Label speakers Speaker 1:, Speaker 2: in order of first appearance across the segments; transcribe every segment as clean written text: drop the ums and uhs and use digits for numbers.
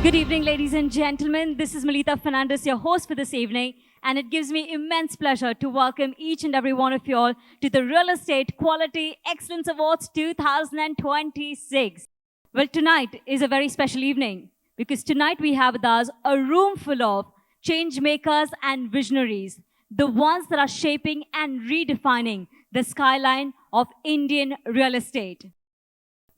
Speaker 1: Good evening, ladies and gentlemen. This is Melita Fernandez, your host for this evening, and it gives me immense pleasure to welcome each and every one of you all to the Real Estate Quality Excellence Awards 2026. Well, tonight is a very special evening because tonight we have with us a room full of change makers and visionaries, the ones that are shaping and redefining the skyline of Indian real estate.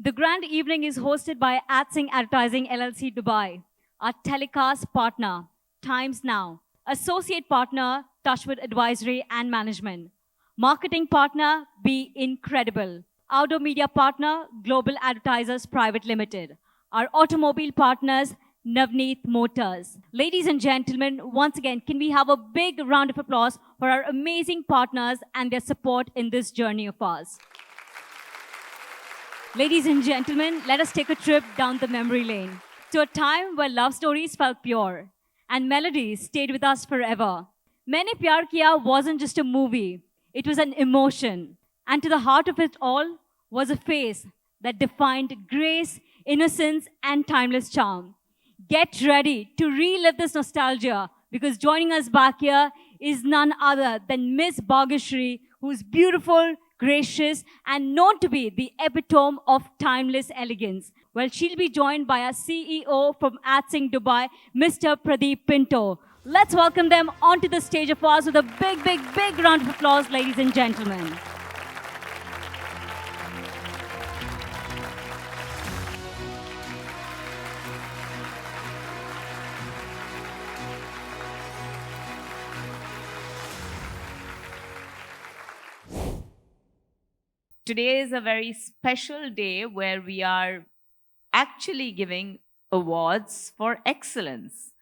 Speaker 1: The grand evening is hosted by AdSync Advertising LLC Dubai, our telecast partner, Times Now, associate partner, Touchwood Advisory and Management, marketing partner, Be Incredible, outdoor media partner, Global Advertisers Private Limited, our automobile partners, Navneet Motors. Ladies and gentlemen, once again, can we have a big round of applause for our amazing partners and their support in this journey of ours? Ladies and gentlemen, let us take a trip down the memory lane to a time where love stories felt pure and melodies stayed with us forever. Maine Pyar Kiya wasn't just a movie, it was an emotion. And to the heart of it all was a face that defined grace, innocence, and timeless charm. Get ready to relive this nostalgia because joining us back here is none other than Miss Bhagyashree, who's beautiful, gracious, and known to be the epitome of timeless elegance. Well, she'll be joined by our CEO from AdSync Dubai, Mr. Pradeep Pinto. Let's welcome them onto the stage of ours with a big, big, big round of applause, ladies and gentlemen.
Speaker 2: Today is a very special day where we are actually giving awards for excellence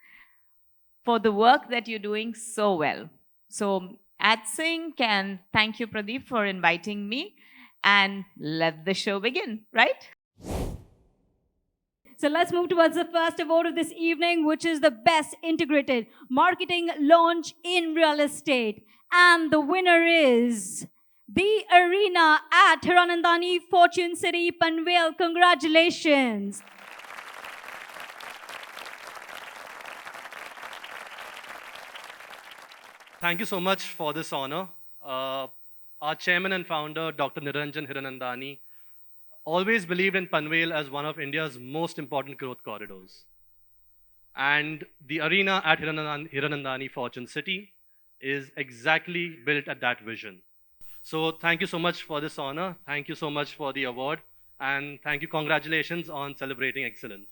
Speaker 2: for the work that you're doing so well. So, AdSync, and thank you, Pradeep, for inviting me. And let the show begin, right?
Speaker 1: So let's move towards the first award of this evening, which is the Best Integrated Marketing Launch in Real Estate. And the winner is The Arena at Hiranandani Fortune City, Panvel. Congratulations.
Speaker 3: Thank you so much for this honor. Our chairman and founder, Dr. Niranjan Hiranandani, always believed in Panvel as one of India's most important growth corridors. And the arena at Hiranandani Fortune City is exactly built at that vision. So thank you so much for this honor. Thank you so much for the award. And thank you, congratulations on celebrating excellence.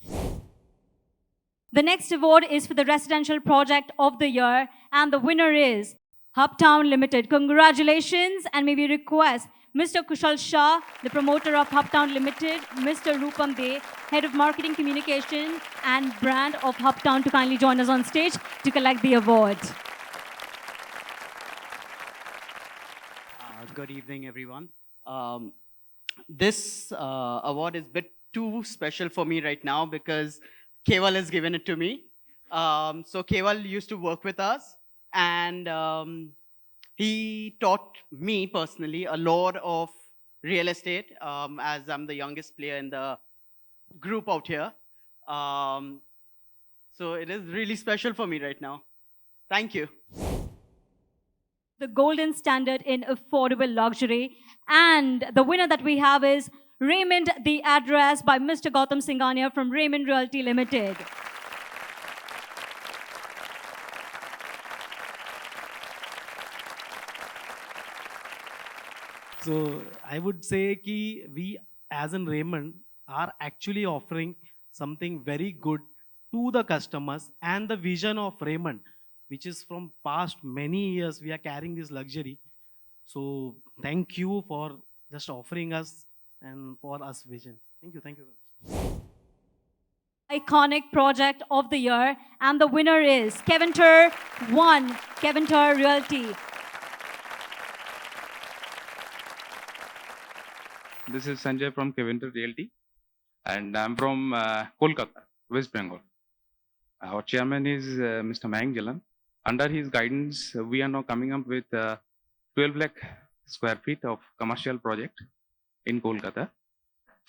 Speaker 1: The next award is for the Residential Project of the Year, and the winner is Hubtown Limited. Congratulations, and may we request Mr. Kushal Shah, the promoter of Hubtown Limited, Mr. Rupam Dey, Head of Marketing Communication and Brand of Hubtown, to kindly join us on stage to collect the award.
Speaker 4: Good evening, everyone. This award is a bit too special for me right now because Keval has given it to me. So Keval used to work with us, and he taught me personally a lot of real estate, as I'm the youngest player in the group out here. So it is really special for me right now. Thank you.
Speaker 1: The golden standard in affordable luxury. And the winner that we have is Raymond The Address by Mr. Gautam Singhania from Raymond Realty Limited.
Speaker 5: So I would say कि we as in Raymond are actually offering something very good to the customers, and the vision of Raymond, which is from past many years, we are carrying this luxury. So thank you for just offering us and for us vision. Thank you. Thank you.
Speaker 1: Iconic Project of the Year, and the winner is Kevinter One, Kevinter Realty.
Speaker 6: This is Sanjay from Kevinter Realty, and I'm from Kolkata, West Bengal. Our chairman is Mr. Mayank Jalan. Under his guidance, we are now coming up with 12 lakh square feet of commercial project in Kolkata.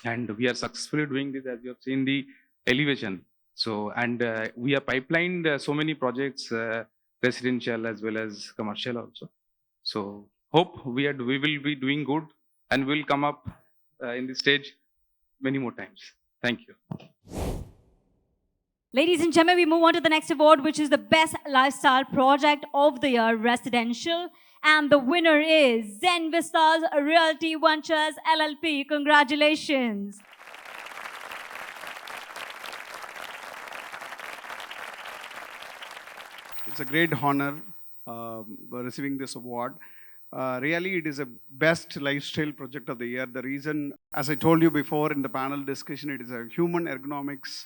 Speaker 6: And we are successfully doing this. As you have seen the elevation, So, and we are pipelined so many projects, residential as well as commercial also. So, hope we will be doing good and will come up in the stage many more times. Thank you.
Speaker 1: Ladies and gentlemen, we move on to the next award, which is the Best Lifestyle Project of the Year Residential. And the winner is Zen Vistas Realty Ventures LLP. Congratulations.
Speaker 7: It's a great honor receiving this award. Really, it is a best lifestyle project of the year. The reason, as I told you before in the panel discussion, it is a human ergonomics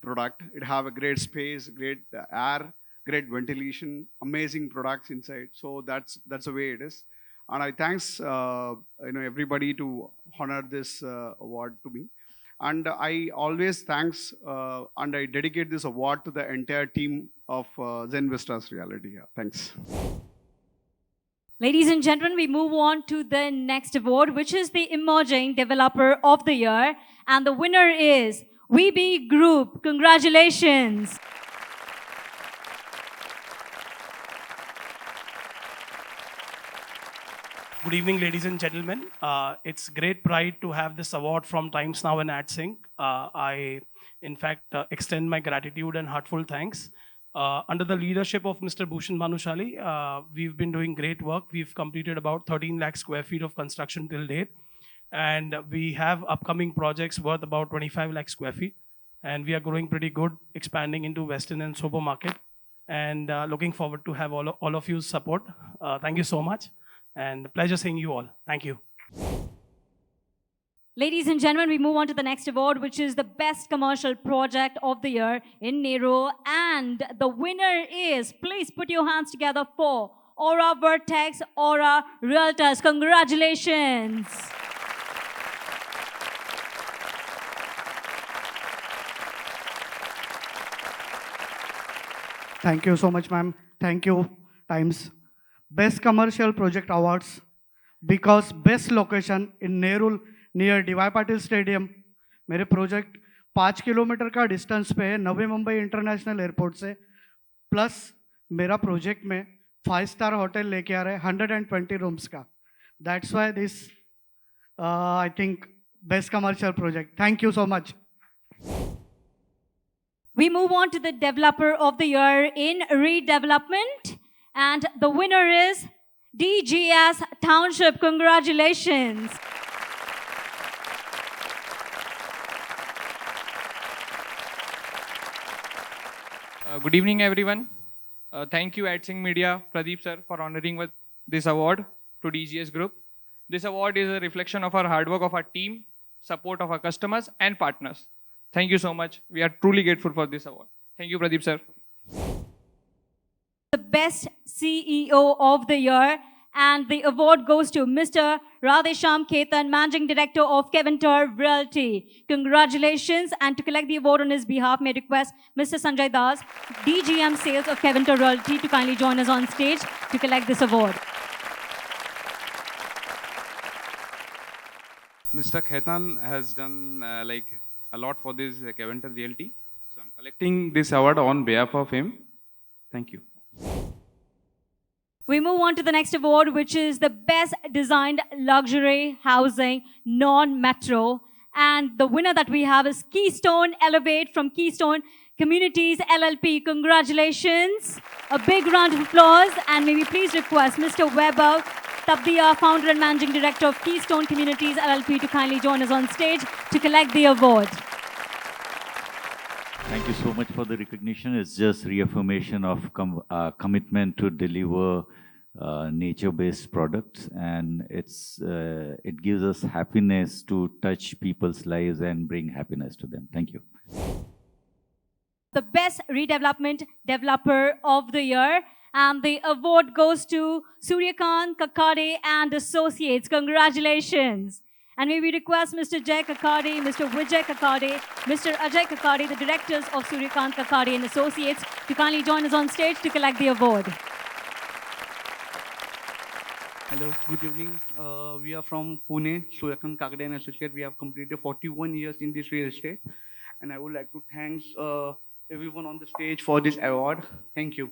Speaker 7: product. It have a great space, great air, great ventilation, amazing products inside. So that's the way it is. And I thanks everybody to honor this award to me. And I always thanks and I dedicate this award to the entire team of Zen Vistas Reality here. Thanks.
Speaker 1: Ladies and gentlemen, we move on to the next award, which is the Emerging Developer of the Year. And the winner is WeBe Group. Congratulations.
Speaker 8: Good evening, ladies and gentlemen. It's great pride to have this award from Times Now and AdSync. I, in fact, extend my gratitude and heartfelt thanks. Under the leadership of Mr. Bhushan Bhanushali, we've been doing great work. We've completed about 13 lakh square feet of construction till date. And we have upcoming projects worth about 25 lakh square feet. And we are growing pretty good, expanding into Western and Sobo market. And looking forward to have all of your support. Thank you so much. And pleasure seeing you all. Thank you.
Speaker 1: Ladies and gentlemen, we move on to the next award, which is the Best Commercial Project of the Year in Nero. And the winner is, please put your hands together for Aura Vertex Aura Realtors. Congratulations.
Speaker 9: Thank you so much, ma'am. Thank you, Times. Best Commercial Project Awards because best location in Nerul near DY Patil Stadium. मेरे project 5 kilometre का distance पे है Navi Mumbai international airport से, plus मेरा project में 5-star hotel लेके आ रहे हैं 120 रूम्स का. That's why this I think best commercial project. Thank you so much.
Speaker 1: We move on to the Developer of the Year in Redevelopment. And the winner is DGS Township. Congratulations.
Speaker 10: Good evening, everyone. Thank you, AdSync Media, Pradeep sir, for honoring with this award to DGS Group. This award is a reflection of our hard work of our team, support of our customers and partners. Thank you so much. We are truly grateful for this award. Thank you, Pradeep sir.
Speaker 1: The Best CEO of the Year, and the award goes to Mr. Radhesham Ketan, Managing Director of Kevinter Realty. Congratulations, and to collect the award on his behalf, may I request Mr. Sanjay Das, DGM Sales of Kevinter Realty, to kindly join us on stage to collect this award.
Speaker 6: Mr. Khaitan has done a lot for this Kevinter Realty. So I'm collecting this award on behalf of him. Thank you.
Speaker 1: We move on to the next award, which is the Best Designed Luxury Housing Non-Metro. And the winner that we have is Keystone Elevate from Keystone Communities LLP. Congratulations. A big round of applause. And may we please request Mr. Weber Tabdia, Founder and Managing Director of Keystone Communities LLP, to kindly join us on stage to collect the award.
Speaker 11: Thank you so much for the recognition. It's just reaffirmation of commitment to deliver nature-based products, and it gives us happiness to touch people's lives and bring happiness to them. Thank you.
Speaker 1: The Best Redevelopment Developer of the Year, and the award goes to Suryakant Kakade and Associates. Congratulations. And may we request Mr. Jay Kakade, Mr. Vijay Kakade, Mr. Ajay Kakade, the directors of Suryakant Kakade and Associates, to kindly join us on stage to collect the award.
Speaker 12: Hello, good evening. We are from Pune, Suryakant Kakade and Associates. We have completed 41 years in this real estate. And I would like to thank everyone on the stage for this award. Thank you.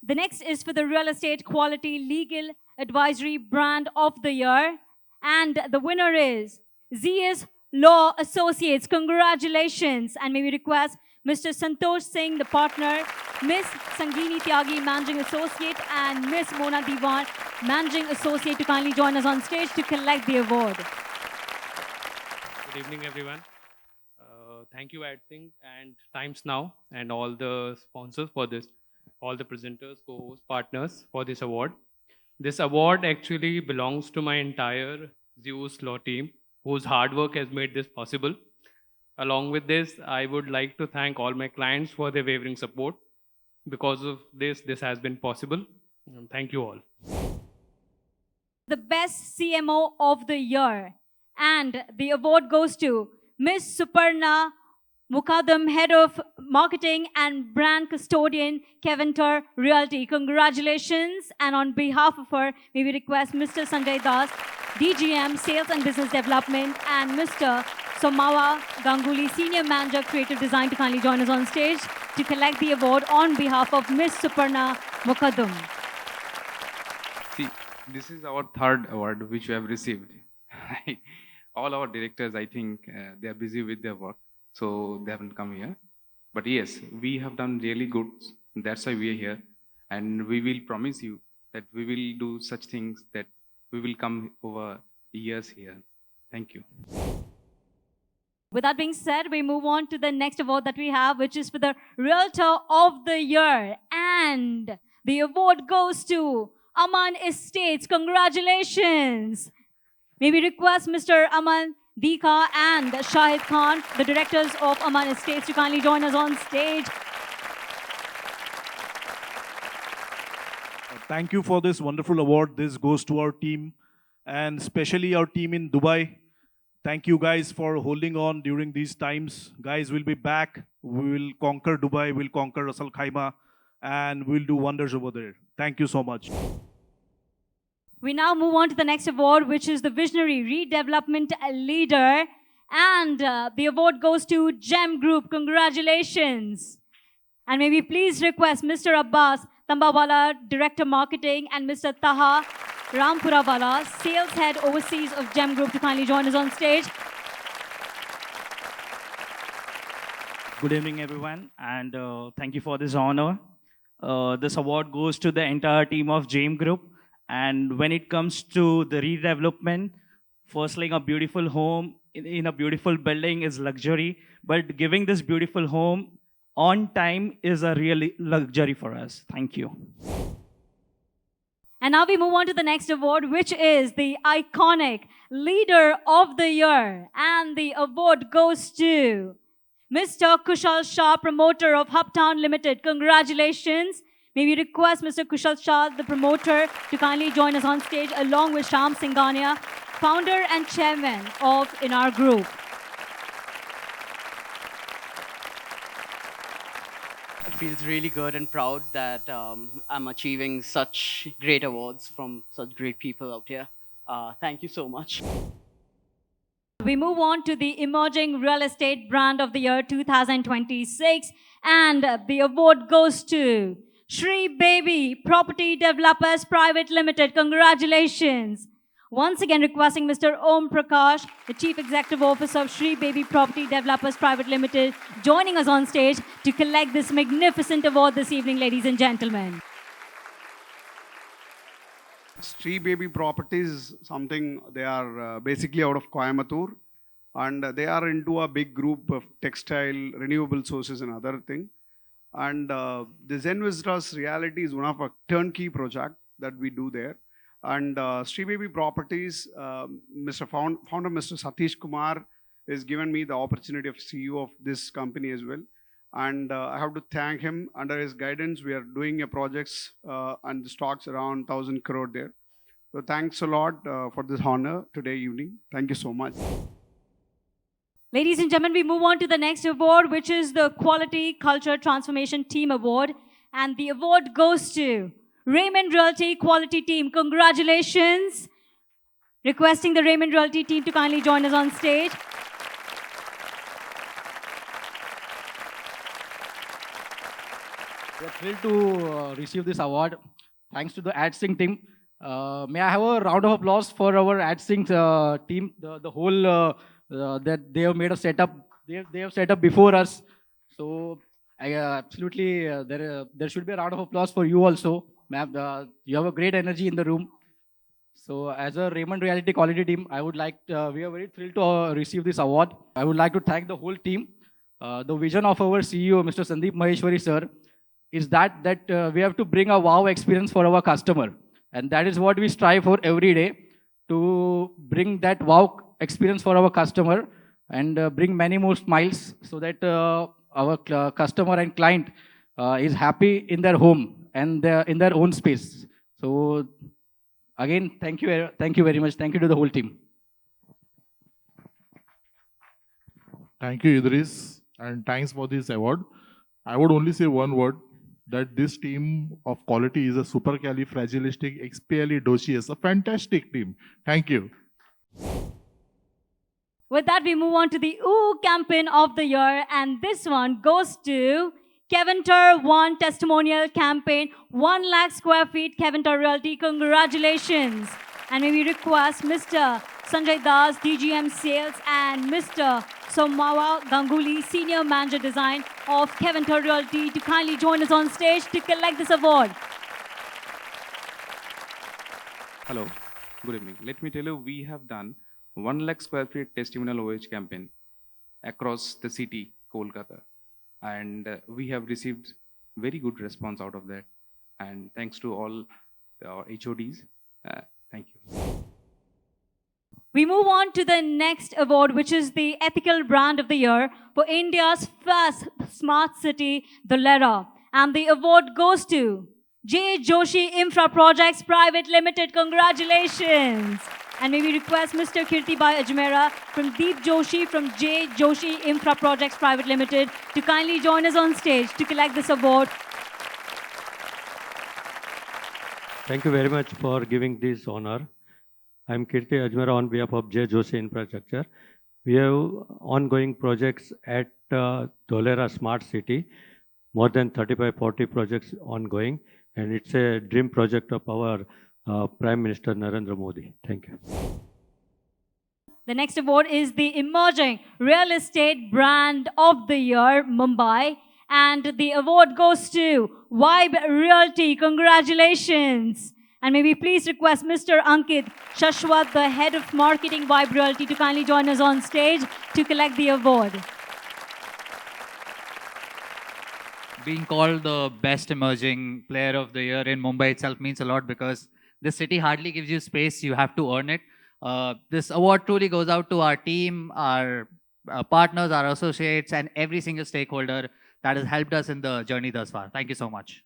Speaker 1: The next is for the Real Estate Quality Legal Advisory Brand of the Year. And the winner is ZS Law Associates. Congratulations. And may we request Mr. Santosh Singh, the partner, Miss Sangeeni Tyagi, Managing Associate, and Miss Mona Diwan, Managing Associate, to kindly join us on stage to collect the award.
Speaker 13: Good evening, everyone. Thank you, AdSync and Times Now, and all the sponsors for this, all the presenters, co-host partners for this award. This award actually belongs to my entire Zeus Law team, whose hard work has made this possible. Along with this, I would like to thank all my clients for their wavering support. Because of this has been possible. Thank you all.
Speaker 1: The best CMO of the year. And the award goes to Miss Suparna Mukadam, Head of Marketing and Brand Custodian, Kevinter Realty. Congratulations. And on behalf of her, may we request Mr. Sanjay Das, DGM, Sales and Business Development, and Mr. Somawa Ganguly, Senior Manager, Creative Design, to kindly join us on stage to collect the award on behalf of Miss Suparna Mukadam.
Speaker 6: See, this is our third award which we have received. All our directors, I think, they are busy with their work, so they haven't come here. But yes, we have done really good. That's why we are here. And we will promise you that we will do such things that we will come over years here. Thank you.
Speaker 1: With that being said, we move on to the next award that we have, which is for the Realtor of the Year. And the award goes to Aman Estates. Congratulations. May we request Mr. Aman Dika and Shahid Khan, the directors of Aman Estates, to kindly join us on stage.
Speaker 14: Thank you for this wonderful award. This goes to our team, and especially our team in Dubai. Thank you guys for holding on during these times. Guys, we'll be back. We will conquer Dubai, we'll conquer Ras Al Khaimah, and we'll do wonders over there. Thank you so much.
Speaker 1: We now move on to the next award, which is the Visionary Redevelopment Leader. And the award goes to GEM Group. Congratulations. And may we please request Mr. Abbas Tambawala, Director Marketing, and Mr. Taha Rampurawala, Sales Head Overseas of GEM Group, to kindly join us on stage.
Speaker 15: Good evening, everyone, and thank you for this honor. This award goes to the entire team of GEM Group. And when it comes to the redevelopment, firstly, a beautiful home in a beautiful building is luxury, but giving this beautiful home on time is a really luxury for us. Thank you.
Speaker 1: And now we move on to the next award, which is the Iconic Leader of the Year. And the award goes to Mr. Kushal Shah, promoter of Hubtown Limited. Congratulations. May we request Mr. Kushal Shah, the promoter, to kindly join us on stage along with Sham Singhania, founder and chairman of In Our Group.
Speaker 4: It feels really good and proud that I'm achieving such great awards from such great people out here. Thank you so much.
Speaker 1: We move on to the Emerging Real Estate Brand of the Year 2026. And the award goes to Shri Baby Property Developers Private Limited. Congratulations. Once again requesting Mr. Om Prakash, the Chief Executive Officer of Shri Baby Property Developers Private Limited, joining us on stage to collect this magnificent award this evening, ladies and gentlemen.
Speaker 7: Shri Baby Properties, something they are basically out of Coimbatore, and they are into a big group of textile, renewable sources and other thing. And the Zen Vistas Reality is one of a turnkey project that we do there. And Shri Baby Properties, founder Mr. Satish Kumar has given me the opportunity of CEO of this company as well. And I have to thank him. Under his guidance, we are doing a projects and the stocks around 1,000 crore there. So thanks a lot for this honor today evening. Thank you so much.
Speaker 1: Ladies and gentlemen, we move on to the next award, which is the Quality Culture Transformation Team Award. And the award goes to Raymond Realty Quality Team. Congratulations. Requesting the Raymond Realty team to kindly join us on stage.
Speaker 12: thrilled to receive this award. Thanks to the AdSync team. May I have a round of applause for our AdSync team? The whole that they have made a setup. They have set up before us. So I absolutely there should be a round of applause for you also, ma'am. You have a great energy in the room. So as a Raymond Reality Quality team, I would like we are very thrilled to receive this award. I would like to thank the whole team. The vision of our CEO, Mr. Sandeep Maheshwari sir, is that we have to bring a wow experience for our customer, and that is what we strive for every day, to bring that wow experience for our customer and bring many more smiles, so that our customer and client is happy in their home and in their own space. So again, thank you very much. Thank you to the whole team.
Speaker 16: Thank you, Idris, and thanks for this award. I would only say one word, that this team of quality is a supercalifragilisticexpialidocious, a fantastic team. Thank you.
Speaker 1: With that, we move on to the OO Campaign of the Year, and this one goes to Kevinter One Testimonial Campaign, 1 lakh square feet, Kevinter Realty. Congratulations. And may we request Mr. Sanjay Das, DGM Sales, and Mr. Somawa Ganguly, Senior Manager Design of Kevinter Realty, to kindly join us on stage to collect this award.
Speaker 6: Hello, good evening. Let me tell you, we have done 1 lakh square feet testimonial OH campaign across the city, Kolkata. And we have received very good response out of that. And thanks to all our HODs. Thank you.
Speaker 1: We move on to the next award, which is the Ethical Brand of the Year for India's first smart city, Dholera. And the award goes to J. Joshi Infra Projects Private Limited. Congratulations. And may we request Mr. Kirti Bhai Ajmera from Deep Joshi from J. Joshi Infra Projects Private Limited to kindly join us on stage to collect this award.
Speaker 17: Thank you very much for giving this honor. I'm Kirti Ajmera on behalf of J. Joshi Infrastructure. We have ongoing projects at Dholera Smart City, more than 35-40 projects ongoing, and it's a dream project of our Prime Minister Narendra Modi. Thank you.
Speaker 1: The next award is the Emerging Real Estate Brand of the Year, Mumbai. And the award goes to Vibe Realty. Congratulations. And may we please request Mr. Ankit Shashwat, the head of marketing Vibe Realty, to kindly join us on stage to collect the award.
Speaker 18: Being called the best emerging player of the year in Mumbai itself means a lot, because the city hardly gives you space. You have to earn it. This award truly goes out to our team, our partners, our associates, and every single stakeholder that has helped us in the journey thus far. Thank you so much.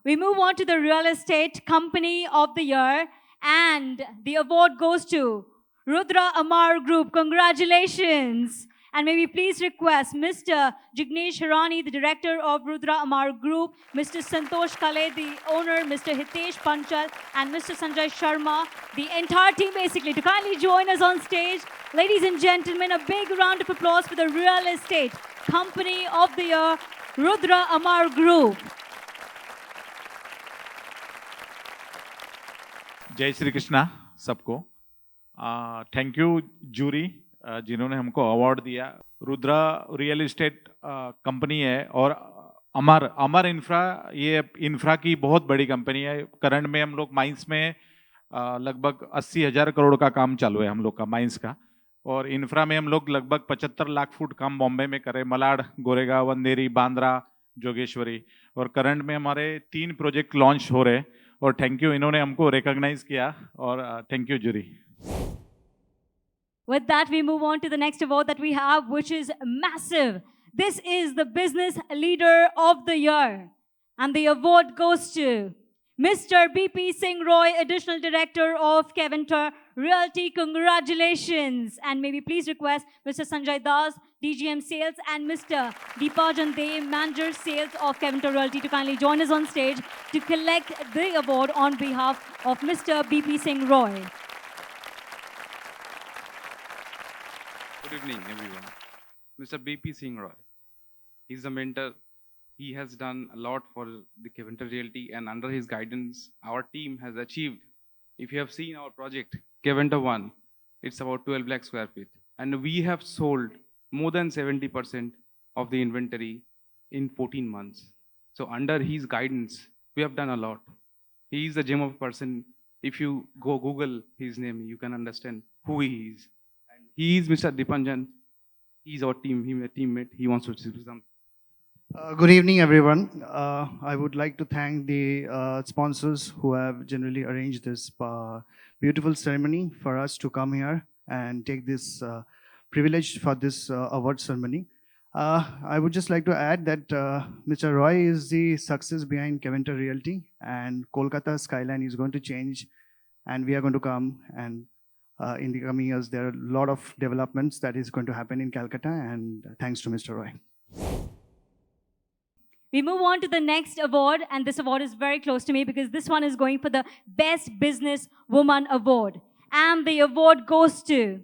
Speaker 1: We move on to the Real Estate Company of the Year, and the award goes to Rudra Amar Group. Congratulations. And may we please request Mr. Jignesh Hirani, the director of Rudra Amar Group, Mr. Santosh Kale, the owner, Mr. Hitesh Panchal, and Mr. Sanjay Sharma, the entire team basically, to kindly join us on stage. Ladies and gentlemen, a big round of applause for the Real Estate Company of the Year, Rudra Amar Group.
Speaker 19: जय श्री कृष्णा सबको। Thank you jury जिन्होंने हमको award दिया। Rudra real estate company है और अमर infra, ये infra की बहुत बड़ी कंपनी है। करंट में हम लोग माइंस में लगभग 80,000 करोड़ का काम चालू है हम लोग का माइंस का, और इंफ्रा में हम लोग लगभग 75 लाख फुट काम बॉम्बे में करे, मलाड, गोरेगांव, अंधेरी, बांद्रा, जोगेश्वरी, और करंट में हमारे 3 प्रोजेक्ट लॉन्च हो रहे। और थैंक यू, इन्होंने हमको रिकॉग्नाइज किया, और thank you jury.
Speaker 1: With that, we move on to the next award that we have, which is massive. This is the Business Leader of the Year. And the award goes to Mr. BP Singh Roy, Additional Director of Kevinter Realty. Congratulations. And may we please request Mr. Sanjay Das, DGM Sales, and Mr. Deepajan De, Manager Sales of Kevinter Realty, to kindly join us on stage to collect the award on behalf of Mr. BP Singh Roy.
Speaker 6: Good evening, everyone. Mr. BP Singh Roy. He's the mentor He has done a lot for the Keventer Realty, and under his guidance, our team has achieved. If you have seen our project, Keventer 1, it's about 12 lakh square feet. And we have sold more than 70% of the inventory in 14 months. So under his guidance, we have done a lot. He is a gem of a person. If you go Google his name, you can understand who he is. And he is Mr. Dipanjan. He's our teammate. He wants to do something.
Speaker 9: Good evening, everyone. I would like to thank the sponsors who have generally arranged this beautiful ceremony for us to come here and take this privilege for this award ceremony. I would just like to add that Mr. Roy is the success behind Keventer Realty, and Kolkata skyline is going to change, and we are going to come, and in the coming years there are a lot of developments that is going to happen in Calcutta, and thanks to Mr. Roy.
Speaker 1: We move on to the next award, and this award is very close to me because this one is going for the Best Business Woman Award. And the award goes to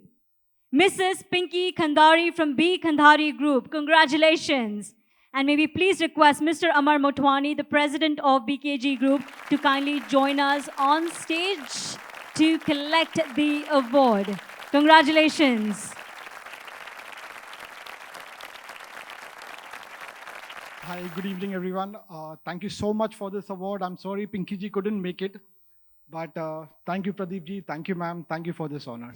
Speaker 1: Mrs. Pinky Khandari from B. Khandari Group. Congratulations. And may we please request Mr. Amar Motwani, the president of BKG Group, to kindly join us on stage to collect the award. Congratulations.
Speaker 20: Hi, good evening, everyone. Thank you so much for this award. I'm sorry Pinky ji couldn't make it, but thank you, Pradeep ji. Thank you, ma'am. Thank you for this honor.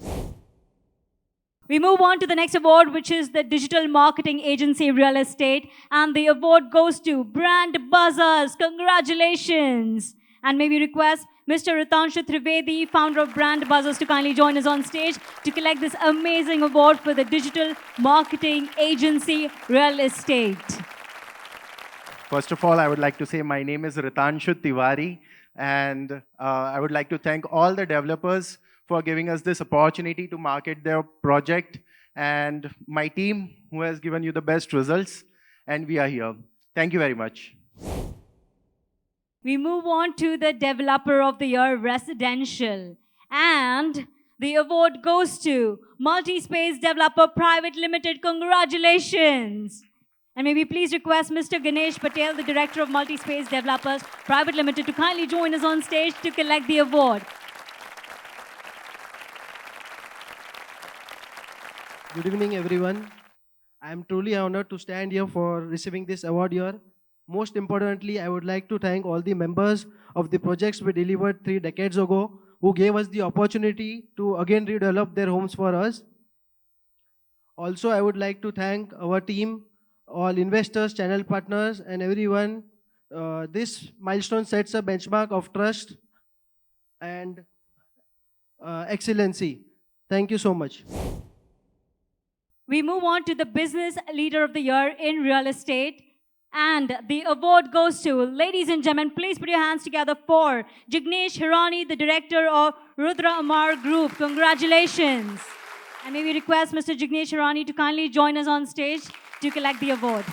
Speaker 1: We move on to the next award, which is the Digital Marketing Agency Real Estate. And the award goes to Brand Buzzers. Congratulations. And may we request Mr. Ritanshu Trivedi, founder of Brand Buzzers, to kindly join us on stage to collect this amazing award for the Digital Marketing Agency Real Estate.
Speaker 21: First of all, I would like to say my name is Ritanshu Tiwari, and I would like to thank all the developers for giving us this opportunity to market their project, and my team who has given you the best results, and we are here. Thank you very much.
Speaker 1: We move on to the Developer of the Year Residential, and the award goes to Multispace Developer Private Limited. Congratulations. And may we please request Mr. Ganesh Patel, the Director of Multispace Developers Private Limited, to kindly join us on stage to collect the award.
Speaker 22: Good evening, everyone. I am truly honored to stand here for receiving this award here. Most importantly, I would like to thank all the members of the projects we delivered 3 decades ago who gave us the opportunity to again redevelop their homes for us. Also, I would like to thank our team, all investors, channel partners, and everyone. This milestone sets a benchmark of trust and excellency. Thank you so much.
Speaker 1: We move on to the Business Leader of the Year in Real Estate. And the award goes to, ladies and gentlemen, please put your hands together for Jignesh Hirani, the Director of Rudra Amar Group. Congratulations. And may we request Mr. Jignesh Hirani to kindly join us on stage to collect the award.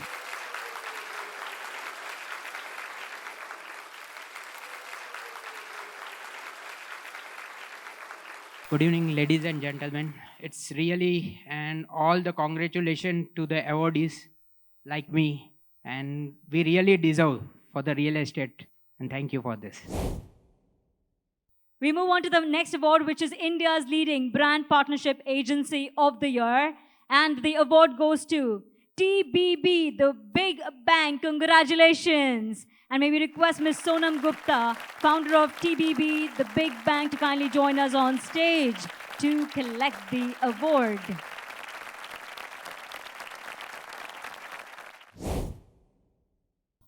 Speaker 23: Good evening, ladies and gentlemen. It's really and all the congratulations to the awardees like me, and we really deserve for the real estate, and thank you for this.
Speaker 1: We move on to the next award, which is India's leading brand partnership agency of the year, and the award goes to TBB, the Big Bang. Congratulations. And may we request Ms. Sonam Gupta, founder of TBB, the Big Bang, to kindly join us on stage to collect the award.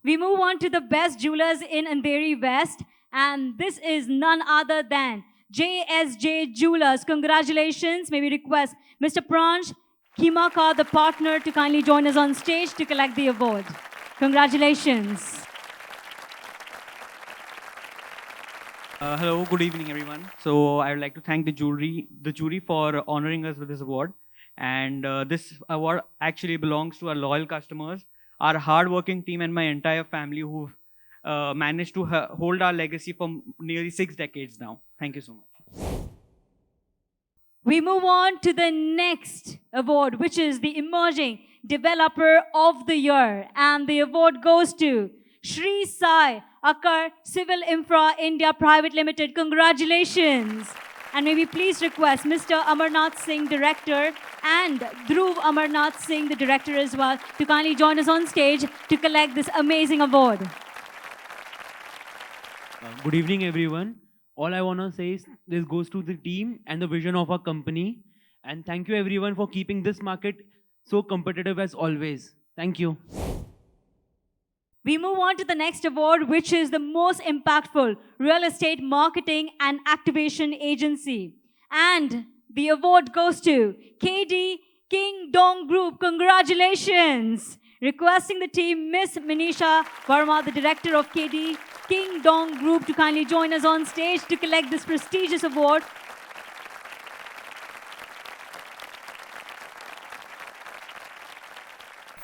Speaker 1: We move on to the best jewelers in Andheri West, and this is none other than JSJ Jewelers. Congratulations. May we request Mr. Pranj Kimaka, the partner, to kindly join us on stage to collect the award. Congratulations.
Speaker 24: Hello, good evening, everyone. So I would like to thank the jury for honoring us with this award. And this award actually belongs to our loyal customers, our hardworking team, and my entire family who've managed to hold our legacy for nearly 6 decades now. Thank you so much.
Speaker 1: We move on to the next award, which is the Emerging Developer of the Year. And the award goes to Shri Sai Akkar Civil Infra India Private Limited. Congratulations. And may we please request Mr. Amarnath Singh, Director, and Dhruv Amarnath Singh, the Director as well, to kindly join us on stage to collect this amazing award.
Speaker 2: Good evening, everyone. All I want to say is this goes to the team and the vision of our company. And thank you, everyone, for keeping this market so competitive as always. Thank you.
Speaker 1: We move on to the next award, which is the most impactful real estate marketing and activation agency. And the award goes to KD King Dong Group. Congratulations. Requesting the team, Miss Manisha Verma, the director of KD King Dong Group, to kindly join us on stage to collect this prestigious award.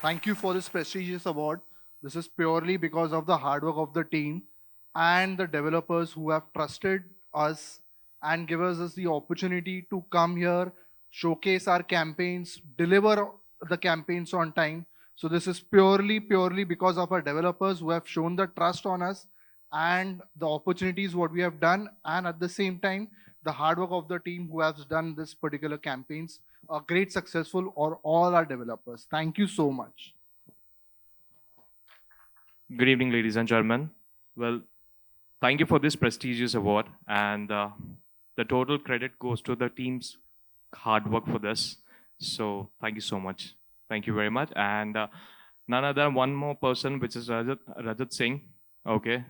Speaker 3: Thank you for this prestigious award. This is purely because of the hard work of the team and the developers who have trusted us and given us the opportunity to come here, showcase our campaigns, deliver the campaigns on time. So this is purely because of our developers who have shown the trust on us and the opportunities what we have done, and at the same time, the hard work of the team who has done this particular campaigns are great successful, or all our developers. Thank you so much.
Speaker 5: Good evening, ladies and gentlemen. Well, thank you for this prestigious award, and the total credit goes to the team's hard work for this. So thank you so much. Thank you very much. And none other than one more person, which is Rajat Singh. Okay.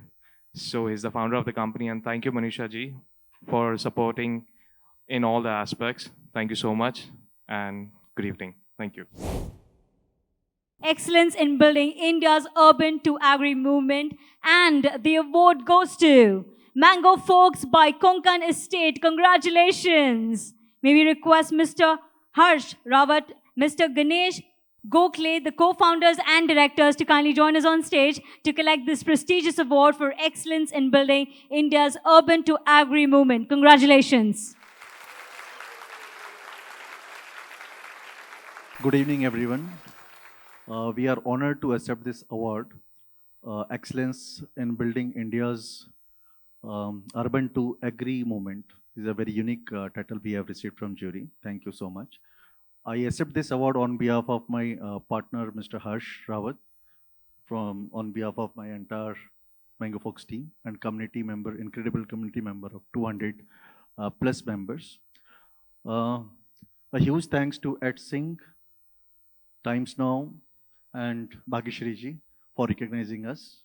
Speaker 5: So he's the founder of the company, and thank you, Manisha ji, for supporting in all the aspects. Thank you so much, and good evening. Thank you.
Speaker 1: Excellence in building India's urban to agri movement. And the award goes to Mango Folks by Konkan Estate. Congratulations. May we request Mr. Harsh Rawat, Mr. Ganesh Gokhale, the co-founders and directors, to kindly join us on stage to collect this prestigious award for excellence in building India's urban to agri movement. Congratulations.
Speaker 8: Good evening, everyone. We are honored to accept this award, Excellence in Building India's Urban to Agri Movement. This is a very unique title we have received from jury. Thank you so much. I accept this award on behalf of my partner, Mr. Harsh Rawat, on behalf of my entire Mango Folks team and community member, incredible community member of 200 plus members. A huge thanks to Ed Singh, Times Now, and Bhagishri ji for recognizing us.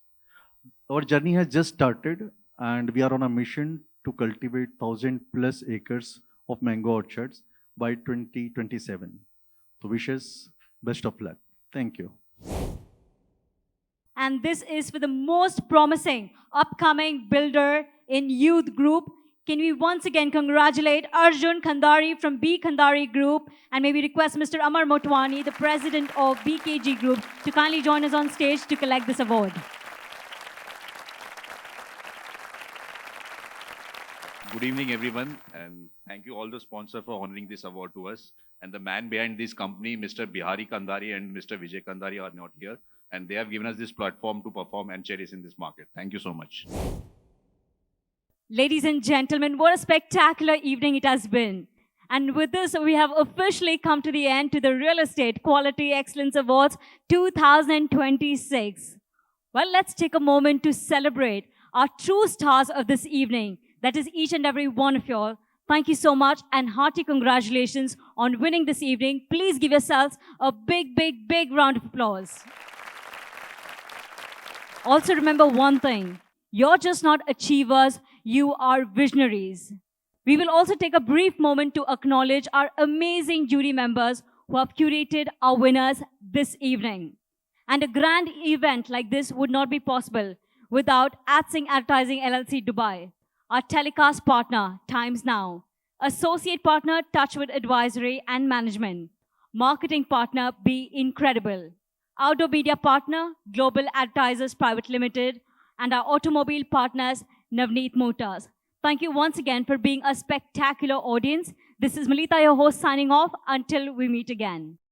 Speaker 8: Our journey has just started, and we are on a mission to cultivate 1,000 plus acres of mango orchards by 2027. So wishes, best of luck. Thank you.
Speaker 1: And this is for the most promising upcoming builder in youth group. Can we once again congratulate Arjun Khandari from B Khandari Group, and maybe request Mr. Amar Motwani, the president of BKG Group, to kindly join us on stage to collect this award.
Speaker 25: Good evening, everyone, and thank you all the sponsors for honoring this award to us. And the man behind this company, Mr. Bihari Kandari and Mr. Vijay Kandari, are not here, and they have given us this platform to perform and cherish in this market. Thank you so much.
Speaker 1: Ladies and gentlemen, what a spectacular evening it has been. And with this, we have officially come to the end to the Real Estate Quality Excellence Awards 2026. Well, let's take a moment to celebrate our true stars of this evening. That is each and every one of you all. Thank you so much and hearty congratulations on winning this evening. Please give yourselves a big, big, big round of applause. Also remember one thing, you're just not achievers, you are visionaries. We will also take a brief moment to acknowledge our amazing jury members who have curated our winners this evening. And a grand event like this would not be possible without AdSync Advertising LLC Dubai, our telecast partner, Times Now, associate partner, Touchwood Advisory and Management, marketing partner, Be Incredible, outdoor media partner, Global Advertisers Private Limited, and our automobile partners, Navneet Motors. Thank you once again for being a spectacular audience. This is Melita, your host, signing off until we meet again.